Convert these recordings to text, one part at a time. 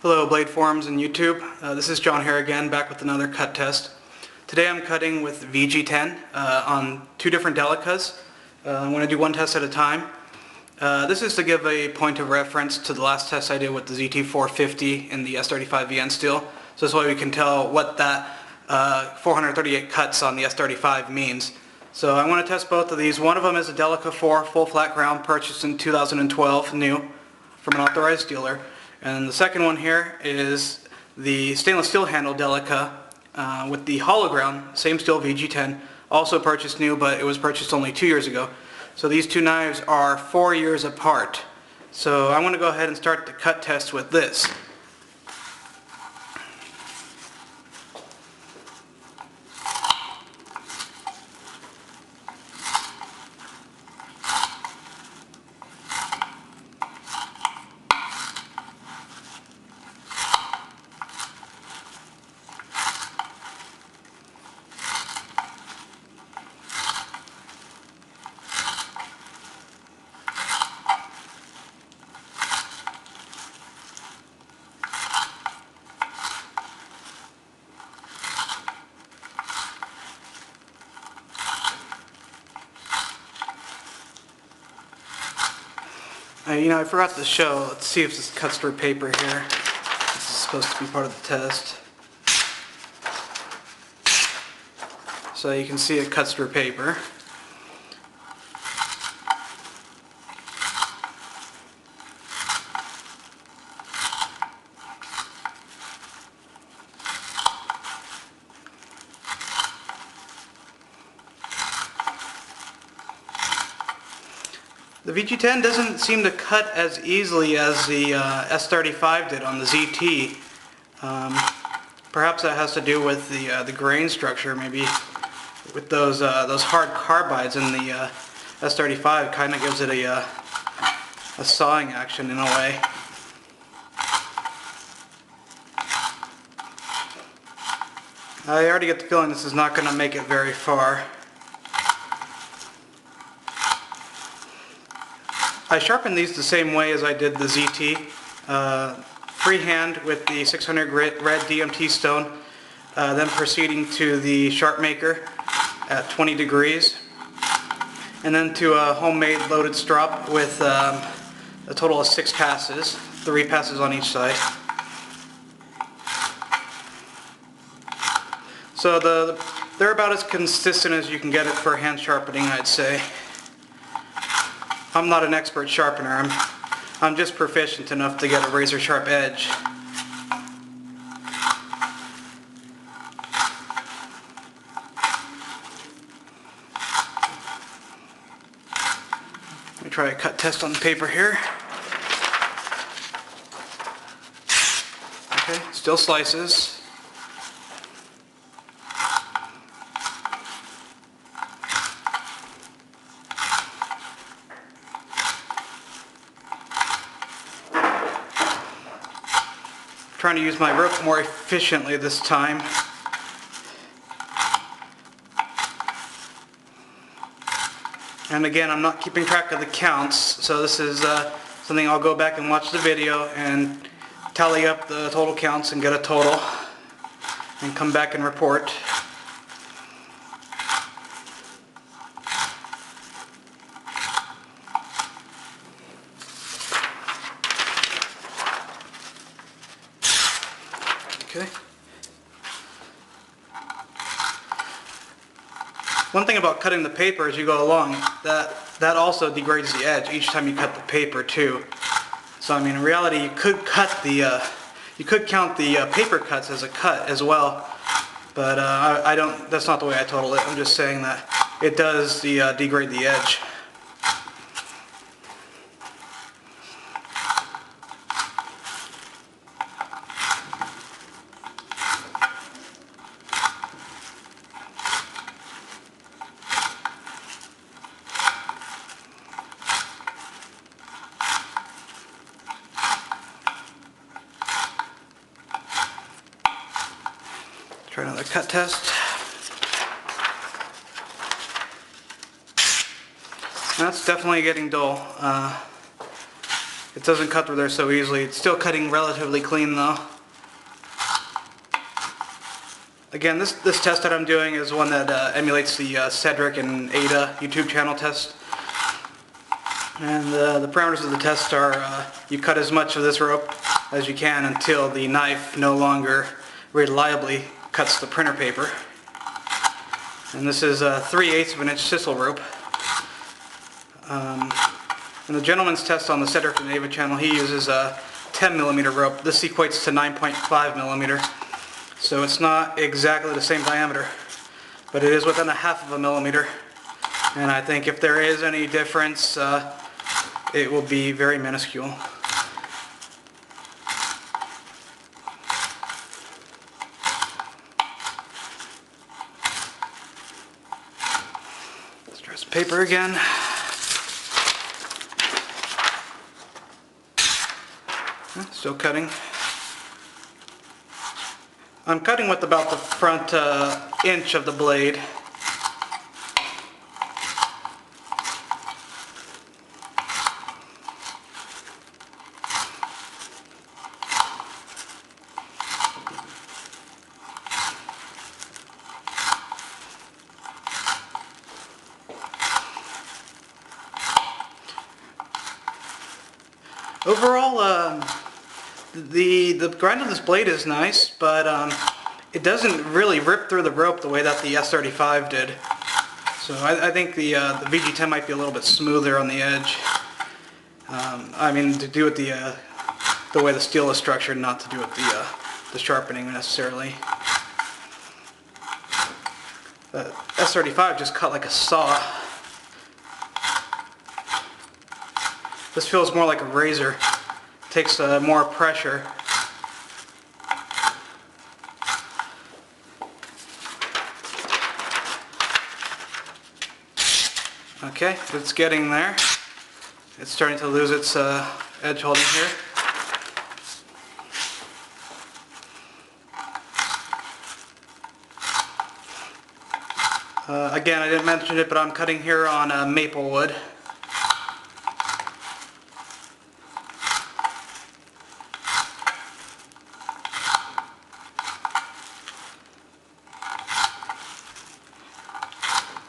Hello Blade Forums and YouTube. This is John here again, back with another cut test. Today I'm cutting with VG-10 on two different Delicas. I'm going to do one test at a time. This is to give a point of reference to the last test I did with the ZT450 and the S35VN steel. So this way we can tell what that 438 cuts on the S35 means. So I want to test both of these. One of them is a Delica 4 full flat ground purchased in 2012, new, from an authorized dealer. And the second one here is the stainless steel handle Delica with the hollow ground, same steel VG-10, also purchased new, but it was purchased only 2 years ago. So these two knives are 4 years apart. So I want to go ahead and start the cut test with this. I forgot to show. Let's see if this cuts through paper here. This is supposed to be part of the test. So you can see it cuts through paper. The VG-10 doesn't seem to cut as easily as the S35 did on the ZT. Perhaps that has to do with the grain structure, maybe with those hard carbides in the S35 kind of gives it a sawing action in a way. I already get the feeling this is not going to make it very far. I sharpened these the same way as I did the ZT, freehand with the 600 grit red DMT stone, then proceeding to the sharp maker at 20 degrees, and then to a homemade loaded strop with a total of 6 passes, 3 passes on each side. So they're about as consistent as you can get it for hand sharpening, I'd say. I'm not an expert sharpener. I'm just proficient enough to get a razor sharp edge. Let me try a cut test on the paper here. Okay, still slices. Trying to use my rope more efficiently this time. And again, I'm not keeping track of the counts, so this is something I'll go back and watch the video and tally up the total counts and get a total and come back and report. Okay. One thing about cutting the paper as you go along, that also degrades the edge each time you cut the paper too. So I mean, in reality, you could count the paper cuts as a cut as well, but I don't. That's not the way I total it. I'm just saying that it does degrade the edge. Try another cut test. That's definitely getting dull. It doesn't cut through there so easily. It's still cutting relatively clean though. Again, this test that I'm doing is one that emulates the Cedric and Ada YouTube channel test. And the parameters of the test are you cut as much of this rope as you can until the knife no longer reliably cuts the printer paper. And this is 3/8 of an inch sisal rope. In the gentleman's test on the Cedric and Ada channel, he uses a 10mm rope. This equates to 9.5mm. So it's not exactly the same diameter, but it is within 1/2 of a millimeter. And I think if there is any difference, it will be very minuscule. Let's dress paper again. Still cutting. I'm cutting with about the front inch of the blade. Overall, the grind of this blade is nice, but it doesn't really rip through the rope the way that the S35 did. So I think the VG-10 might be a little bit smoother on the edge. I mean, to do with the way the steel is structured, not to do with the sharpening necessarily. The S35 just cut like a saw. This feels more like a razor. Takes more pressure. Okay, it's getting there. It's starting to lose its edge holding here. Again, I didn't mention it, but I'm cutting here on maple wood.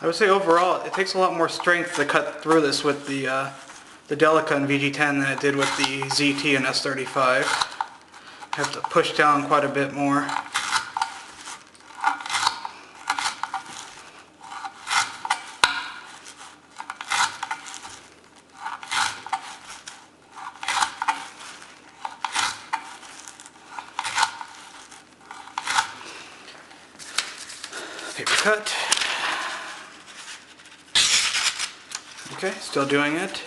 I would say overall it takes a lot more strength to cut through this with the Delica and VG-10 than it did with the ZT and S35. I have to push down quite a bit more. Paper cut. Okay, still doing it.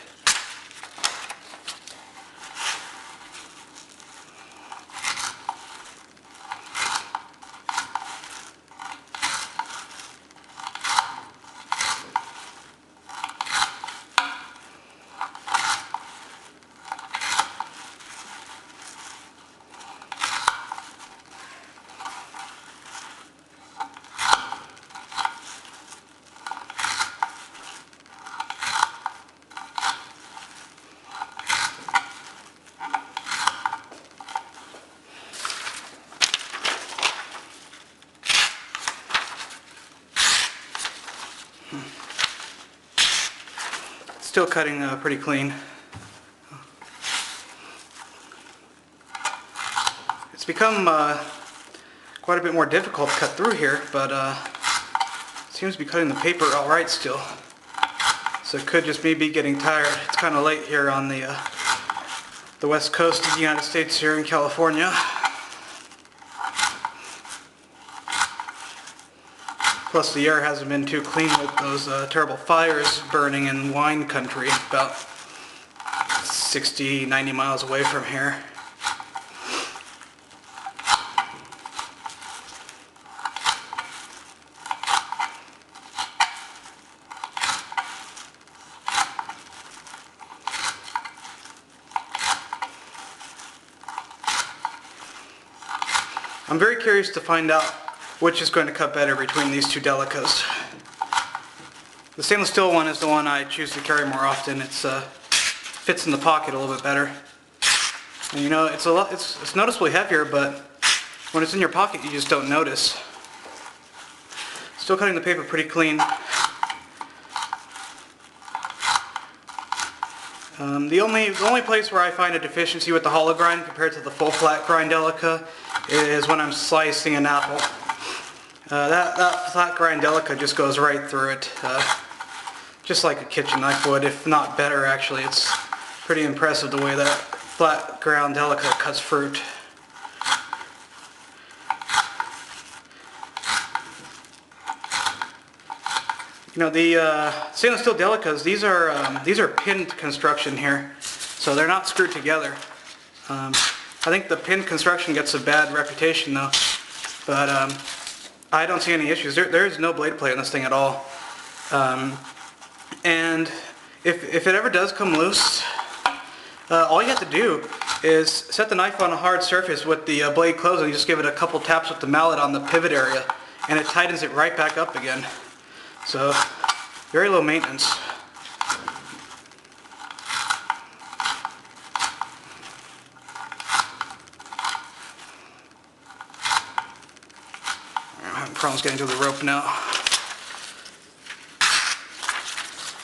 Still cutting pretty clean. It's become quite a bit more difficult to cut through here, but it seems to be cutting the paper alright still. So it could just be getting tired. It's kind of late here on the west coast of the United States here in California. Plus the air hasn't been too clean with those terrible fires burning in wine country about 60, 90 miles away from here. I'm very curious to find out which is going to cut better between these two Delicas. The stainless steel one is the one I choose to carry more often. It fits in the pocket a little bit better. And you know, it's noticeably heavier, but when it's in your pocket, you just don't notice. Still cutting the paper pretty clean. The only place where I find a deficiency with the hollow grind compared to the full flat grind Delica is when I'm slicing an apple. That flat grind Delica just goes right through it, just like a kitchen knife would, if not better actually. It's pretty impressive the way that flat ground Delica cuts fruit. You know, the stainless steel Delicas, these are pinned construction here, so they're not screwed together. I think the pinned construction gets a bad reputation though, but I don't see any issues. There is no blade plate on this thing at all. And if it ever does come loose, all you have to do is set the knife on a hard surface with the blade closed, and you just give it a couple taps with the mallet on the pivot area, and it tightens it right back up again. So, very low maintenance. I'm having problems getting to the rope now.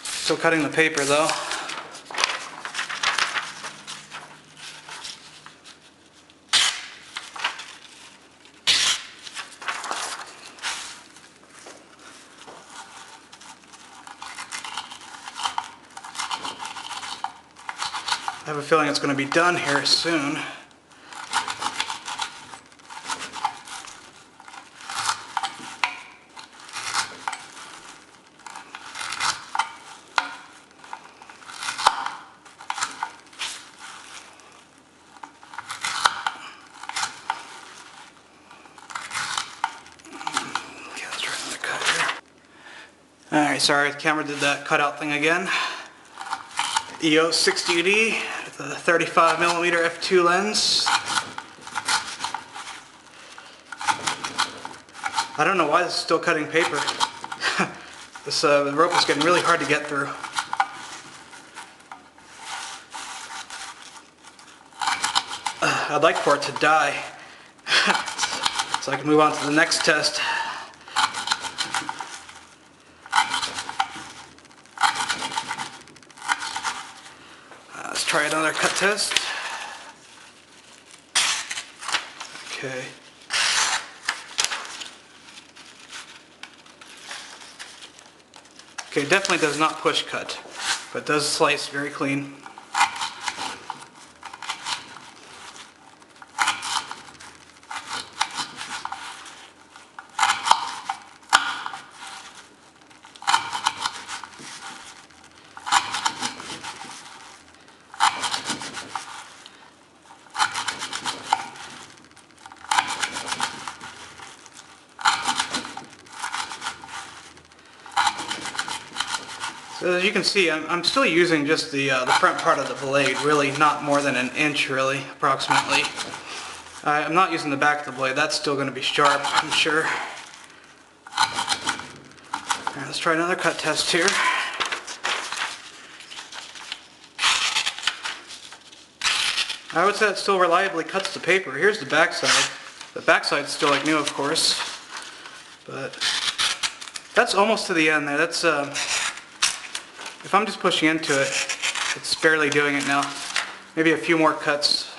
Still cutting the paper though. I have a feeling it's going to be done here soon. Okay, let's try another cut here. Alright, sorry, the camera did that cutout thing again. EOS 60D with a 35mm f2 lens. I don't know why this is still cutting paper. This the rope is getting really hard to get through. I'd like for it to die so I can move on to the next test. Let's try another cut test. Okay. Okay, definitely does not push cut, but does slice very clean. So as you can see, I'm still using just the front part of the blade, really not more than an inch, really, approximately. I'm not using the back of the blade. That's still going to be sharp, I'm sure. Alright, let's try another cut test here. I would say it still reliably cuts the paper. Here's the back side. The back side's still like new, of course, but that's almost to the end there. That's if I'm just pushing into it, it's barely doing it now. Maybe a few more cuts.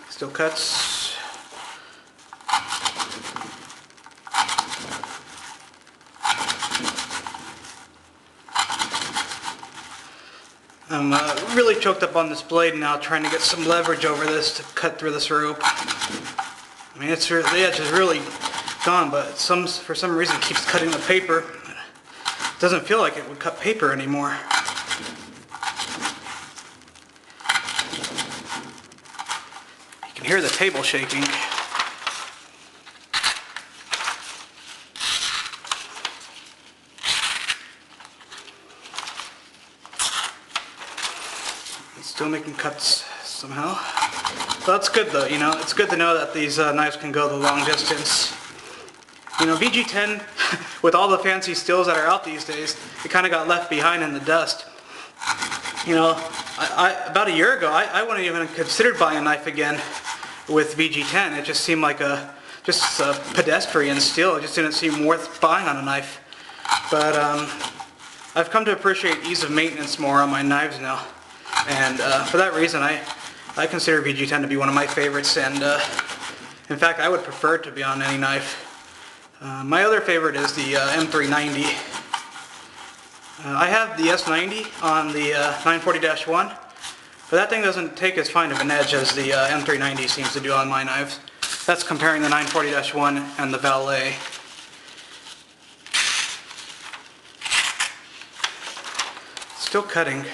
Still cuts. I'm really choked up on this blade now, trying to get some leverage over this to cut through this rope. I mean, the edge is really gone, but for some reason it keeps cutting the paper. It doesn't feel like it would cut paper anymore. You can hear the table shaking. Still making cuts somehow. Well, that's good though, you know. It's good to know that these knives can go the long distance. You know, VG-10, with all the fancy steels that are out these days, it kind of got left behind in the dust. You know, about a year ago, I wouldn't even considered buying a knife again with VG-10. It just seemed like just a pedestrian steel. It just didn't seem worth buying on a knife. But I've come to appreciate ease of maintenance more on my knives now. And for that reason, I consider VG-10 to be one of my favorites. And in fact, I would prefer it to be on any knife. My other favorite is the M390. I have the S90 on the 940-1, but that thing doesn't take as fine of an edge as the M390 seems to do on my knives. That's comparing the 940-1 and the Valet. Still cutting.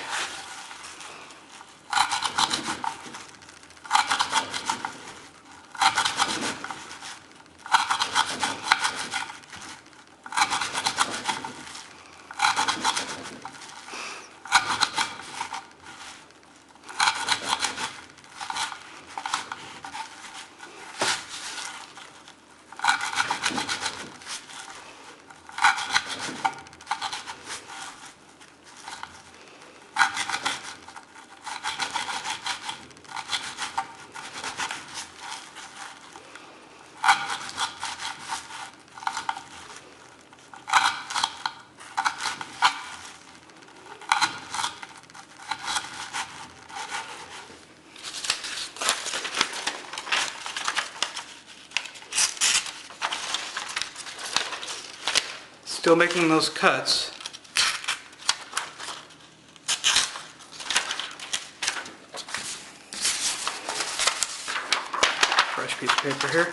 Still making those cuts. Fresh piece of paper here.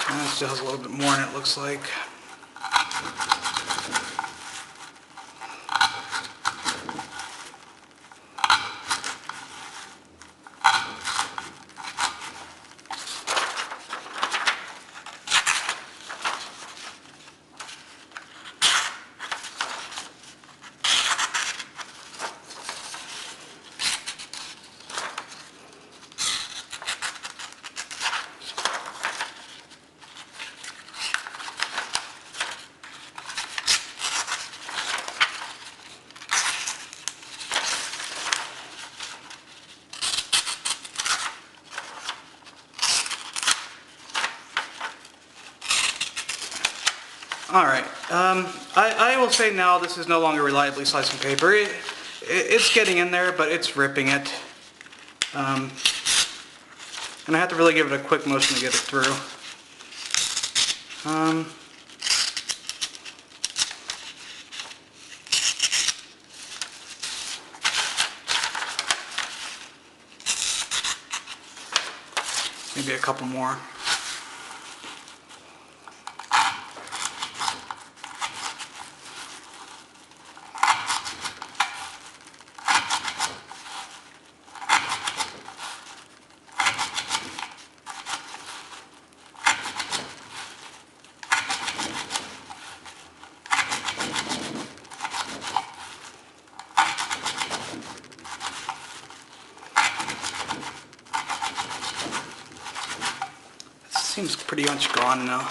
And it still has a little bit more in it, looks like. Alright, I will say now this is no longer reliably slicing paper. It's getting in there, but it's ripping it. And I have to really give it a quick motion to get it through. Maybe a couple more. Seems pretty much gone now.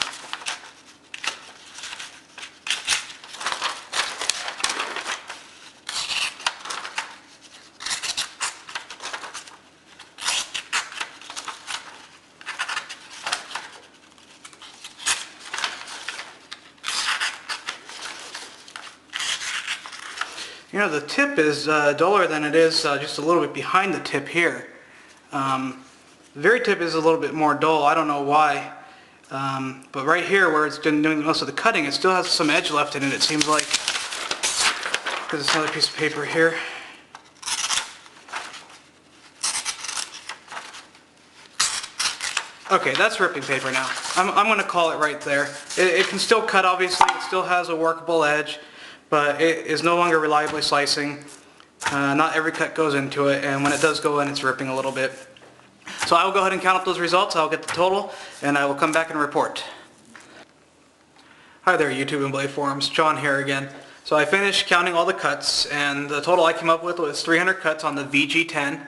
You know, the tip is duller than it is just a little bit behind the tip here. The very tip is a little bit more dull. I don't know why. But right here where it's been doing most of the cutting, it still has some edge left in it, it seems like. There's another piece of paper here. Okay, that's ripping paper now. I'm going to call it right there. It can still cut, obviously. It still has a workable edge, but it is no longer reliably slicing. Not every cut goes into it, and when it does go in, it's ripping a little bit. So I will go ahead and count up those results. I'll get the total, and I will come back and report. Hi there, YouTube and Blade Forums. John here again. So I finished counting all the cuts, and the total I came up with was 300 cuts on the VG-10.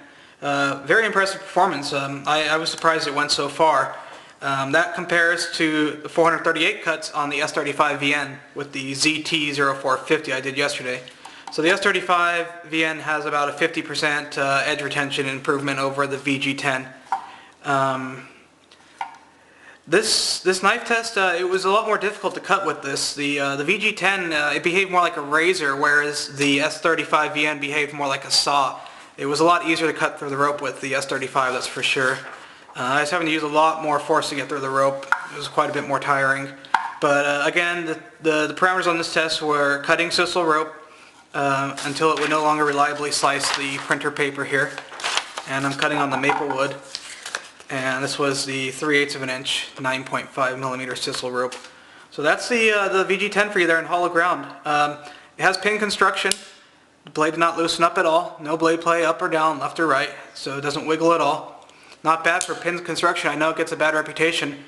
Very impressive performance. I was surprised it went so far. That compares to the 438 cuts on the S35VN with the ZT0450 I did yesterday. So the S35VN has about a 50% edge retention improvement over the VG-10. This knife test, it was a lot more difficult to cut with this. The VG-10, it behaved more like a razor, whereas the S35VN behaved more like a saw. It was a lot easier to cut through the rope with the S35, that's for sure. I was having to use a lot more force to get through the rope. It was quite a bit more tiring. But again, the parameters on this test were cutting sisal rope until it would no longer reliably slice the printer paper here. And I'm cutting on the maple wood. And this was the 3/8 of an inch, 9.5 millimeter sisal rope. So that's the VG-10 for you there in hollow ground. It has pin construction. The blade did not loosen up at all. No blade play up or down, left or right, so it doesn't wiggle at all. Not bad for pin construction. I know it gets a bad reputation.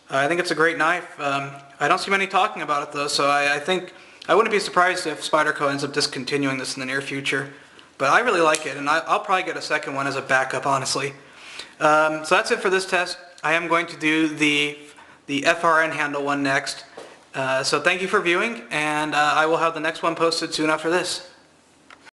I think it's a great knife. I don't see many talking about it though, so I think I wouldn't be surprised if Spyderco ends up discontinuing this in the near future. But I really like it, and I'll probably get a second one as a backup, honestly. So that's it for this test. I am going to do the FRN handle one next. So thank you for viewing, and I will have the next one posted soon after this.